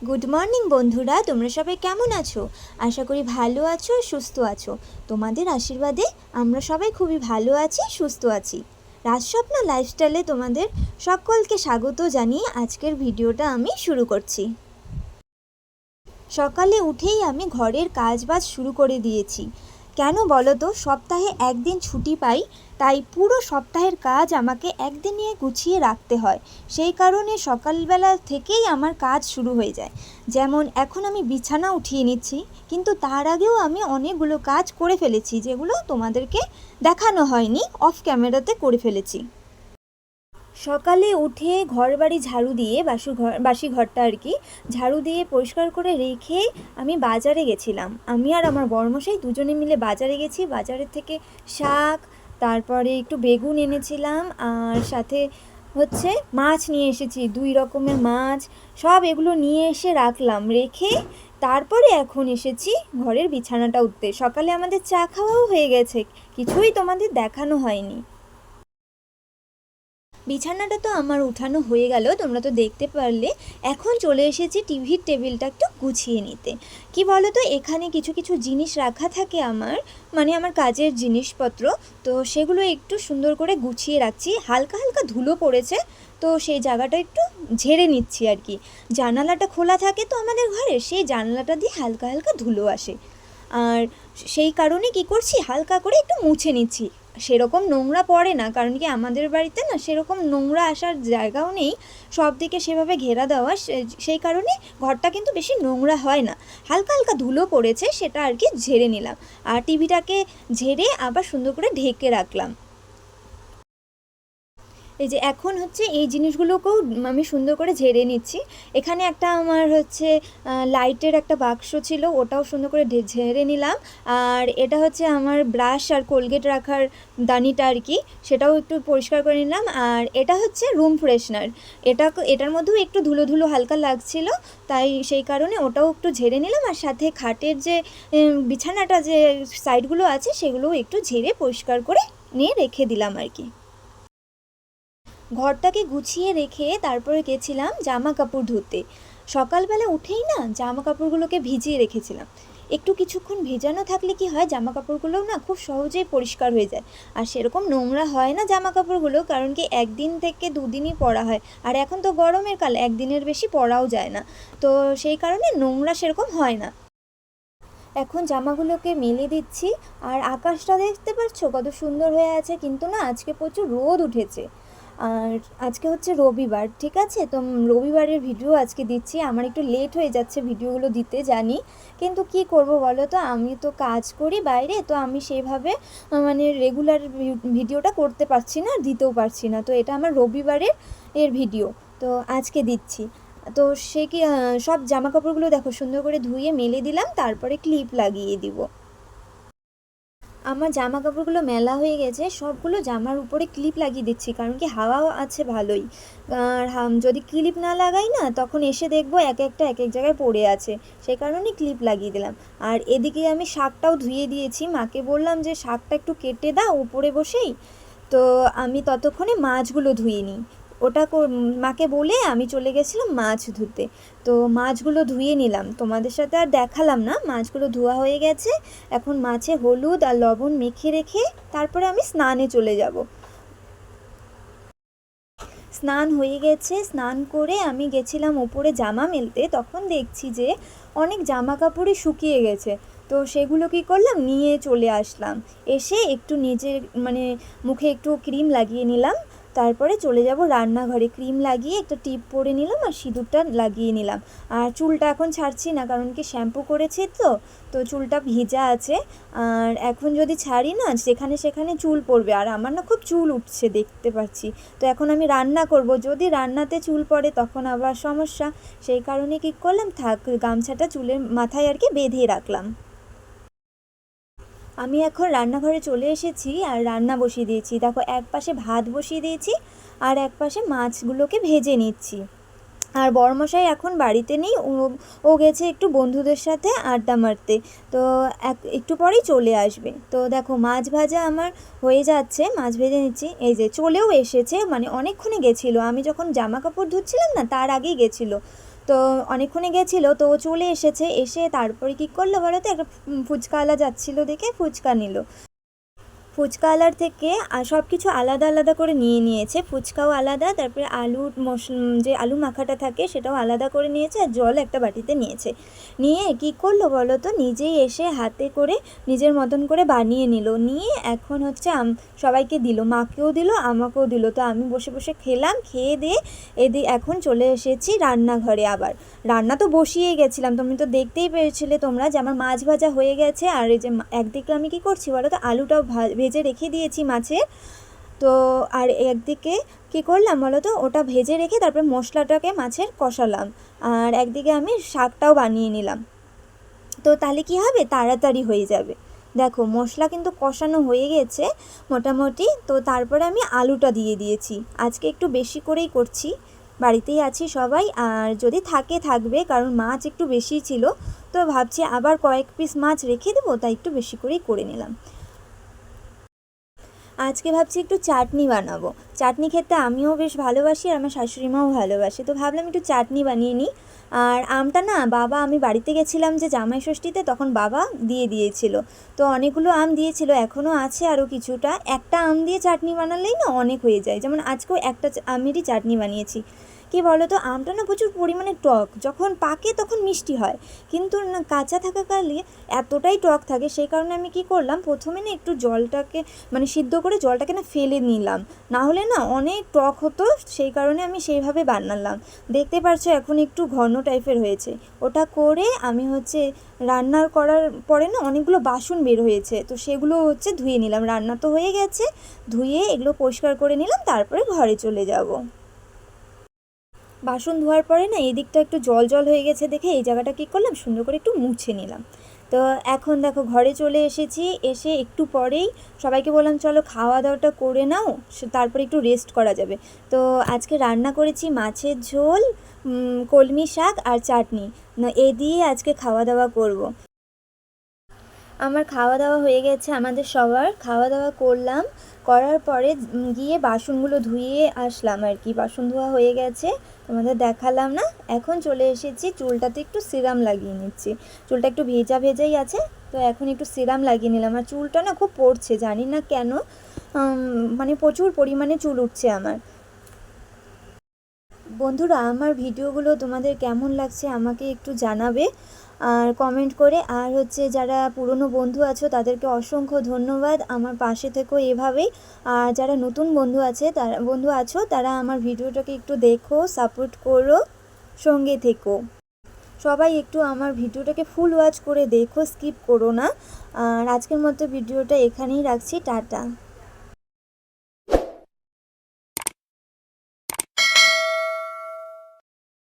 Good morning বন্ধুরা, তোমরা সবাই কেমন আছো? আশা করি ভালো আছো, সুস্থ আছো। তোমাদের আশীর্বাদে আমরা সবাই খুবই ভালো আছি, সুস্থ আছি। রাজস্বপ্ন লাইফস্টাইলে তোমাদের সকলকে স্বাগত জানিয়ে আজকের ভিডিওটা আমি শুরু করছি। সকালে উঠেই আমি ঘরের কাজবাজ শুরু করে দিয়েছি। কেন বলো তো, সপ্তাহে একদিন ছুটি পাই, তাই পুরো সপ্তাহের কাজ আমাকে একদিনে গুছিয়ে রাখতে হয়। সেই কারণে সকালবেলা থেকেই আমার কাজ শুরু হয়ে যায়। যেমন এখন আমি বিছানা উঠিয়ে নিচ্ছি, কিন্তু তার আগেও আমি অনেকগুলো কাজ করে ফেলেছি, যেগুলো তোমাদেরকে দেখানো হয়নি, অফ ক্যামেরাতে করে ফেলেছি। সকালে উঠে ঘরবাড়ি ঝাড়ু দিয়ে বাসি ঘরটা আর কি ঝাড়ু দিয়ে পরিষ্কার করে রেখে আমি বাজারে গেছিলাম। আমি আর আমার বড়মশাই দুজনে মিলে বাজারে গেছি। বাজারের থেকে শাক, তারপরে একটু বেগুন এনেছিলাম, আর সাথে হচ্ছে মাছ নিয়ে এসেছি, 2 রকমের মাছ। সব এগুলো নিয়ে এসে রাখলাম, রেখে তারপরে এখন এসেছি ঘরের বিছানাটা উঠতে। সকালে আমাদের চা খাওয়াও হয়ে গেছে, কিছুই তোমাদের দেখানো হয়নি। বিছানাটা তো আমার উঠানো হয়ে গেল, তোমরা তো দেখতে পারলে। এখন চলে এসেছি টিভির টেবিলটা একটু গুছিয়ে নিতে। কি বলো তো, এখানে কিছু কিছু জিনিস রাখা থাকে আমার, মানে আমার কাজের জিনিসপত্র, তো সেগুলো একটু সুন্দর করে গুছিয়ে রাখছি। হালকা হালকা ধুলো পড়েছে, তো সেই জায়গাটা একটু ঝেড়ে নিচ্ছি আর কি। জানালাটা খোলা থাকে তো আমাদের ঘরে, সেই জানালাটা দিয়ে হালকা হালকা ধুলো আসে, আর সেই কারণে কি করছি, হালকা করে একটু মুছে নিচ্ছি। সেরকম নোংরা পড়ে না, কারণ কি আমাদের বাড়িতে না সেরকম নোংরা আসার জায়গাও নেই, সব দিকে সেভাবে ঘেরা দেওয়া, সেই কারণে ঘরটা কিন্তু বেশি নোংরা হয় না। হালকা হালকা ধুলো পড়েছে, সেটা আর কি ঝেড়ে নিলাম, আর টিভিটাকে ঝেড়ে আবার সুন্দর করে ঢেকে রাখলাম। এই যে এখন হচ্ছে এই জিনিসগুলোকেও আমি সুন্দর করে ঝেড়ে নিচ্ছি। এখানে একটা আমার হচ্ছে লাইটের একটা বাক্স ছিল, ওটাও সুন্দর করে ঝেড়ে নিলাম। আর এটা হচ্ছে আমার ব্রাশ আর কোলগেট রাখার দানিটা আর কি, সেটাও একটু পরিষ্কার করে নিলাম। আর এটা হচ্ছে রুম ফ্রেশনার, এটার মধ্যেও একটু ধুলো ধুলো হালকা লাগছিল, তাই সেই কারণে ওটাও একটু ঝেড়ে নিলাম। আর সাথে খাটের যে বিছানাটা যে সাইডগুলো আছে, সেগুলোও একটু ঝেড়ে পরিষ্কার করে নিয়ে রেখে দিলাম আর কি। ঘরটাকে গুছিয়ে রেখে তারপরে গেছিলাম জামা কাপড় ধুতে। সকালবেলা উঠেই না জামা কাপড়গুলোকে ভিজিয়ে রেখেছিলাম। একটু কিছুক্ষণ ভেজানো থাকলে কি হয়, জামা কাপড়গুলোও না খুব সহজেই পরিষ্কার হয়ে যায়, আর সেরকম নোংরা হয় না জামা কাপড়গুলো, কারণ কি 1 দিন থেকে 2 দিনই পরা হয়, আর এখন তো গরমের কাল, 1 দিনের বেশি পরাও যায় না, তো সেই কারণে নোংরা সেরকম হয় না। এখন জামাগুলোকে মেলে দিচ্ছি। আর আকাশটা দেখতে পাচ্ছো কত সুন্দর হয়ে আছে, কিন্তু না আজকে প্রচুর রোদ উঠেছে। আর আজকে হচ্ছে রবিবার, ঠিক আছে, তো রবিবারের ভিডিও আজকে দিচ্ছি। আমার একটু লেট হয়ে যাচ্ছে ভিডিওগুলো দিতে, জানি, কিন্তু কি করব বলো তো, আমি তো কাজ করি বাইরে, তো আমি সেইভাবে মানে রেগুলার ভিডিওটা করতে পারছি না, দিতেও পারছি না। তো এটা আমার রবিবারের ভিডিও, তো আজকে দিচ্ছি। তো সে কি সব জামা কাপড়গুলো দেখো সুন্দর করে ধুয়ে মেলে দিলাম, তারপরে ক্লিপ লাগিয়ে দিব। আমার জামা কাপড়গুলো মেলা হয়ে গেছে, সবগুলো জামার উপরে ক্লিপ লাগিয়ে দিচ্ছি, কারণ কি হাওয়া আছে ভালোই। আর যদি ক্লিপ না লাগাই না, তখন এসে দেখবো এক একটা এক এক জায়গায় পড়ে আছে, সেই কারণে ক্লিপ লাগিয়ে দিলাম। আর এদিকে আমি শাকটাও ধুয়ে দিয়েছি, মাকে বললাম যে শাকটা একটু কেটে দাও উপরে বসেই, তো আমি ততক্ষণে মাছগুলো ধুয়ে নিই। ওটা মাকে বলে আমি চলে গেছিলাম মাছ ধুতে। তো মাছগুলো ধুয়ে নিলাম, তোমাদের সাথে আর দেখালাম না। মাছগুলো ধোয়া হয়ে গেছে, এখন মাছে হলুদ আর লবণ মেখে রেখে তারপরে আমি স্নানে চলে যাব। স্নান হয়ে গেছে, স্নান করে আমি গেছিলাম উপরে জামা মেলতে, তখন দেখছি যে অনেক জামা কাপড়ই শুকিয়ে গেছে। তো সেগুলো কী করলাম, নিয়ে চলে আসলাম। এসে একটু নিজের মানে মুখে একটু ক্রিম লাগিয়ে নিলাম, তারপরে চলে যাব রান্নাঘরে। ক্রিম লাগিয়ে একটা টিপ পরে নিলাম, আর সিঁদুরটা লাগিয়ে নিলাম। আর চুলটা এখন ছাড়ছি না, কারণ কি শ্যাম্পু করেছি তো, তো চুলটা ভিজা আছে। আর এখন যদি ছাড়ি না, যেখানে সেখানে চুল পড়বে, আর আমার না খুব চুল উঠছে দেখতে পাচ্ছি। তো এখন আমি রান্না করব, যদি রান্নাতে চুল পড়ে তখন আবার সমস্যা, সেই কারণে কী করলাম, থাক, গামছাটা চুলের মাথায় আর কি বেঁধে রাখলাম। আমি এখন রান্নাঘরে চলে এসেছি, আর রান্না বসিয়ে দিয়েছি। দেখো, এক পাশে ভাত বসিয়ে দিয়েছি, আর এক পাশে মাছগুলোকে ভেজে নিচ্ছি। আর বড়মশাই এখন বাড়িতে নেই, ও গেছে একটু বন্ধুদের সাথে আড্ডা মারতে, তো একটু পরেই চলে আসবে। তো দেখো, মাছ ভাজা আমার হয়ে যাচ্ছে, মাছ ভেজে নিচ্ছি। এই যে চলেও এসেছে, মানে অনেকক্ষণে গেছিলো, আমি যখন জামা কাপড় ধুচ্ছিলাম না তার আগেই গেছিলো। তো অনেকক্ষণে গেছিলো, তো ও চলে এসেছে, এসে তারপরে কী করলো বলো তো, একটা ফুচকাওয়ালা যাচ্ছিলো দেখে ফুচকা নিল। ফুচকাওয়ালার থেকে সব কিছু আলাদা আলাদা করে নিয়ে নিয়েছে, ফুচকাও আলাদা, তারপরে আলুর যে আলু মাখাটা থাকে সেটাও আলাদা করে নিয়েছে, আর জল একটা বাটিতে নিয়েছে। নিয়ে কী করলো বলো তো, নিজেই এসে হাতে করে নিজের মতন করে বানিয়ে নিল, নিয়ে এখন হচ্ছে সবাইকে দিল, মাকেও দিল আমাকেও দিল। তো আমি বসে বসে খেলাম, খেয়ে দিয়ে এখন চলে এসেছি রান্নাঘরে। আবার রান্না তো বসিয়ে গেছিলাম, তুমি তো দেখতেই পেয়েছিলে তোমরা যে আমার মাছ ভাজা হয়ে গেছে, আর এই যে একদিকে আমি কী করছি বলো তো, আলুটাও ভেজে রেখে দিয়েছি মাছের। তো আর একদিকে কী করলাম বলো তো, ওটা ভেজে রেখে তারপরে মশলাটাকে মাছের কষালাম, আর একদিকে আমি শাকটাও বানিয়ে নিলাম। তো তাহলে কী হবে, তাড়াতাড়ি হয়ে যাবে। দেখো মশলা কিন্তু কষানো হয়ে গেছে মোটামুটি। তো তারপরে আমি আলুটা দিয়ে দিয়েছি, আজকে একটু বেশি করেই করছি, বাড়িতেই আছি সবাই, আর যদি থাকবে, কারণ মাছ একটু বেশি ছিল, তো ভাবছি আবার কয়েক পিস মাছ রেখে দেবো, তাই একটু বেশি করেই করে নিলাম। আজকে ভাবছি একটু চাটনি বানাবো, চাটনি খেতে আমিও বেশ ভালোবাসি আর আমার শাশুড়ি মাও ভালোবাসে, তো ভাবলাম একটু চাটনি বানিয়ে নিই। আর আমটা না বাবা, আমি বাড়িতে গেছিলাম যে জামাই ষষ্ঠীতে, তখন বাবা দিয়ে দিয়েছিল, তো অনেকগুলো আম দিয়েছিল, এখনও আছে আরও কিছুটা। একটা আম দিয়ে চাটনি বানালেই না অনেক হয়ে যায়, যেমন আজকেও একটা আমেরই চাটনি বানিয়েছি। কী বলো তো, আমটা না প্রচুর পরিমাণে টক, যখন পাকে তখন মিষ্টি হয়, কিন্তু না কাঁচা থাকাকালে এতটাই টক থাকে, সেই কারণে আমি কী করলাম, প্রথমে না একটু জলটাকে মানে সিদ্ধ করে জলটাকে না ফেলে নিলাম, না হলে না অনেক টক হতো, সেই কারণে আমি সেইভাবে বানালাম। দেখতে পারছো এখন একটু ঘন টাইপের হয়েছে। ওটা করে আমি হচ্ছে রান্নার করার পরে না অনেকগুলো বাসন বের হয়েছে, তো সেগুলো হচ্ছে ধুয়ে নিলাম, রান্না তো হয়ে গেছে, ধুয়ে এগুলো পরিষ্কার করে নিলাম, তারপরে ঘরে চলে যাব। বাসন ধোয়ার পরে না এই দিকটা একটু জল জল হয়ে গেছে দেখে এই জায়গাটা কী করলাম, সুন্দর করে একটু মুছে নিলাম। তো এখন দেখো ঘরে চলে এসেছি, এসে একটু পরেই সবাইকে বললাম চলো খাওয়া দাওয়াটা করে নাও, তারপরে একটু রেস্ট করা যাবে। তো আজকে রান্না করেছি মাছের ঝোল, কলমি শাক আর চাটনি, না এ দিয়ে আজকে খাওয়া দাওয়া করব। আমার খাওয়া দাওয়া হয়ে গেছে, আমাদের সবার খাওয়া দাওয়া করলাম, করার পরে গিয়ে বাসনগুলো ধুয়ে আসলাম আর কি, বাসন ধোয়া হয়ে গেছে, তোমাদের দেখালাম না। এখন চলে এসেছি, চুলটাতে একটু সিরাম লাগিয়ে নিচ্ছি, চুলটা একটু ভেজা ভেজাই আছে, তো এখন একটু সিরাম লাগিয়ে নিলাম। আর চুলটা না খুব পড়ছে, জানি না কেন, মানে প্রচুর পরিমাণে চুল উঠছে আমার। বন্ধুরা আমার ভিডিওগুলো তোমাদের কেমন লাগছে আমাকে একটু জানাবে আর কমেন্ট করে। আর হচ্ছে যারা পুরনো বন্ধু আছো তাদেরকে অসংখ্য ধন্যবাদ, আমার পাশে থেকো এভাবেই। আর যারা নতুন বন্ধু আছো তারা আমার ভিডিওটাকে একটু দেখো, সাপোর্ট করো, সঙ্গে থেকো। সবাই একটু আমার ভিডিওটাকে ফুল ওয়াচ করে দেখো, স্কিপ করো না। আর আজকের মতো ভিডিওটা এখানেই রাখছি, টাটা।